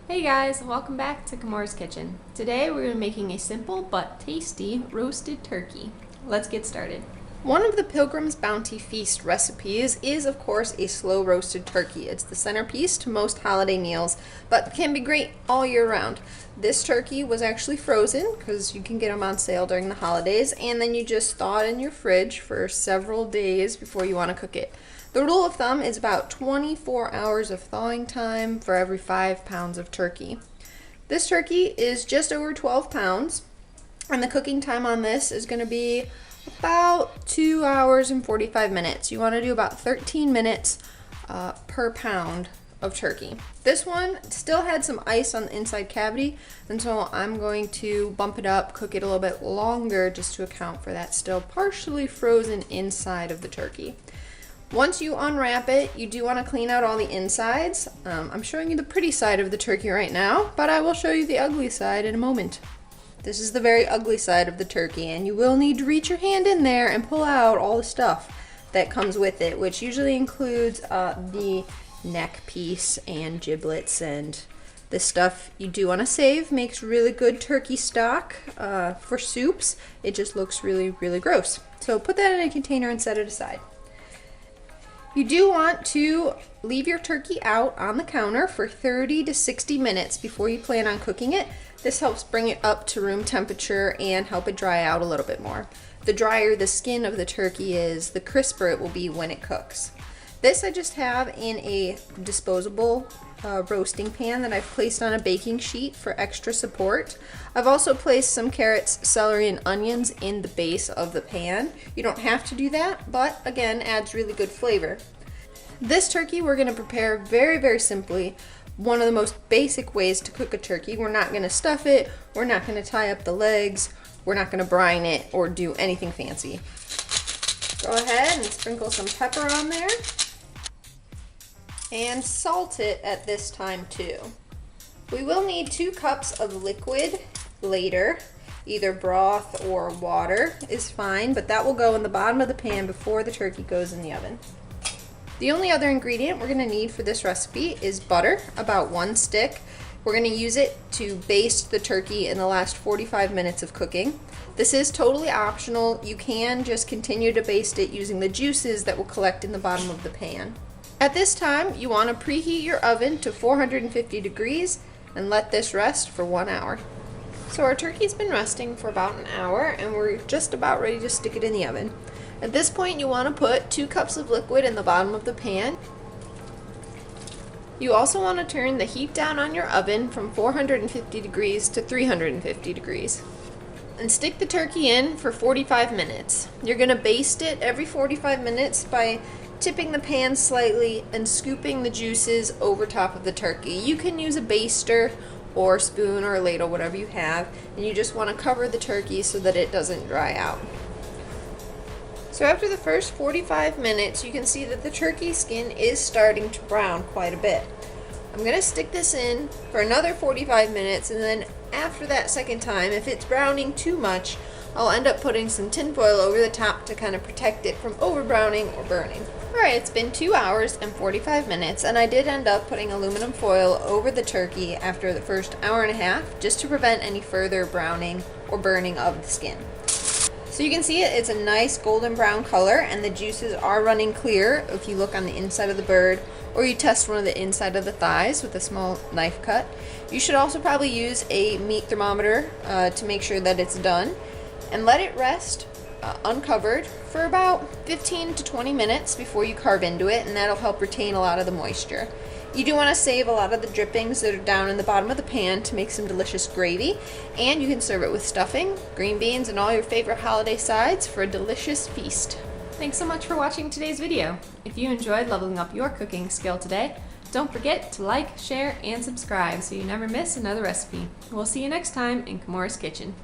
Hey guys, welcome back to Kamor's Kitchen. Today we're making a simple but tasty roasted turkey. Let's get started. One of the Pilgrim's Bounty Feast recipes is, of course, a slow roasted turkey. It's the centerpiece to most holiday meals, but can be great all year round. This turkey was actually frozen because you can get them on sale during the holidays, and then you just thaw it in your fridge for several days before you want to cook it. The rule of thumb is about 24 hours of thawing time for every 5 pounds of turkey. This turkey is just over 12 pounds, and the cooking time on this is going to be about 2 hours and 45 minutes. You want to do about 13 minutes per pound of turkey. This one still had some ice on the inside cavity, and so I'm going to bump it up, cook it a little bit longer just to account for that still partially frozen inside of the turkey. Once you unwrap it, you do want to clean out all the insides. I'm showing you the pretty side of the turkey right now, but I will show you the ugly side in a moment. This is the very ugly side of the turkey, and you will need to reach your hand in there and pull out all the stuff that comes with it, which usually includes the neck piece and giblets, and this stuff you do want to save. Makes really good turkey stock for soups. It just looks really, really gross. So put that in a container and set it aside. You do want to leave your turkey out on the counter for 30 to 60 minutes before you plan on cooking it. This helps bring it up to room temperature and help it dry out a little bit more. The drier the skin of the turkey is, the crisper it will be when it cooks. This I just have in a disposable roasting pan that I've placed on a baking sheet for extra support. I've also placed some carrots, celery, and onions in the base of the pan. You don't have to do that, but again, adds really good flavor. This turkey we're going to prepare very, very simply. One of the most basic ways to cook a turkey. We're not going to stuff it, we're not going to tie up the legs, we're not going to brine it or do anything fancy. Go ahead and sprinkle some pepper on there. And salt it at this time too. We will need 2 cups of liquid later. Either broth or water is fine, but that will go in the bottom of the pan before the turkey goes in the oven. The only other ingredient we're going to need for this recipe is butter, about 1 stick. We're going to use it to baste the turkey in the last 45 minutes of cooking. This is totally optional. You can just continue to baste it using the juices that will collect in the bottom of the pan. At this time, you want to preheat your oven to 450 degrees and let this rest for 1 hour. So our turkey's been resting for about an hour, and we're just about ready to stick it in the oven. At this point, you want to put 2 cups of liquid in the bottom of the pan. You also want to turn the heat down on your oven from 450 degrees to 350 degrees. And stick the turkey in for 45 minutes. You're going to baste it every 45 minutes by tipping the pan slightly and scooping the juices over top of the turkey. You can use a baster or spoon or a ladle, whatever you have, and you just want to cover the turkey so that it doesn't dry out. So after the first 45 minutes, you can see that the turkey skin is starting to brown quite a bit. I'm going to stick this in for another 45 minutes, and then after that second time, if it's browning too much, I'll end up putting some tin foil over the top to kind of protect it from over browning or burning. Alright, it's been 2 hours and 45 minutes, and I did end up putting aluminum foil over the turkey after the first hour and a half just to prevent any further browning or burning of the skin. So you can see it's a nice golden brown color, and the juices are running clear if you look on the inside of the bird or you test one of the inside of the thighs with a small knife cut. You should also probably use a meat thermometer to make sure that it's done, and let it rest uncovered for about 15 to 20 minutes before you carve into it, and that'll help retain a lot of the moisture. You do want to save a lot of the drippings that are down in the bottom of the pan to make some delicious gravy, and you can serve it with stuffing, green beans, and all your favorite holiday sides for a delicious feast. Thanks so much for watching today's video. If you enjoyed leveling up your cooking skill today, don't forget to like, share, and subscribe so you never miss another recipe. We'll see you next time in Kamor's Kitchen.